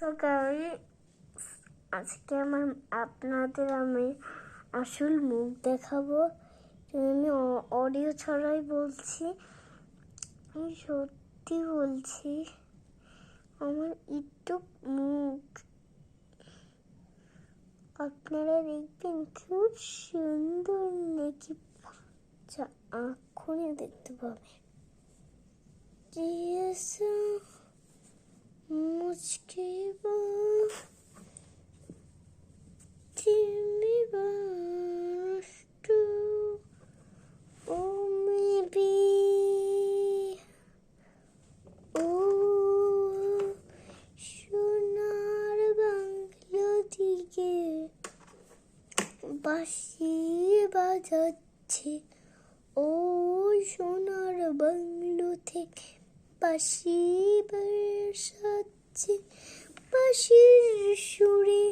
So guys, আজকে আপনাদের আমি আসল মুখ দেখাবো। আমি অডিও ছাড়াই বলছি, আমি সত্যি বলছি। আমার ইউটিউব মুখ আপনারা দেখবেন, খুব সুন্দর নাকি, যা এখনই দেখতে পাবেন। मुझके সোনার বাংলো দিকে বাঁশি বাজাচ্ছে, ও সোনার বাংলো থেকে বাঁশি বাজাচ্ছে। বাঁশির সুরে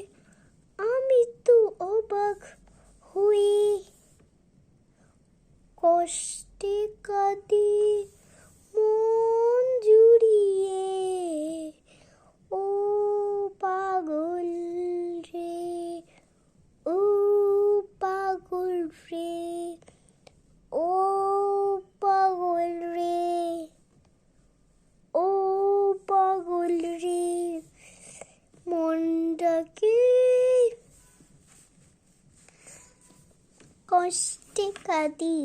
আমি তো অবাক হয়ে কষ্টে কাঁদি মন জুড়িয়ে। ও পাগল রে, ও পাগল রে, ও পাগল রে, ও পাগল রে, মনটাকে কষ্টে কাঁদি।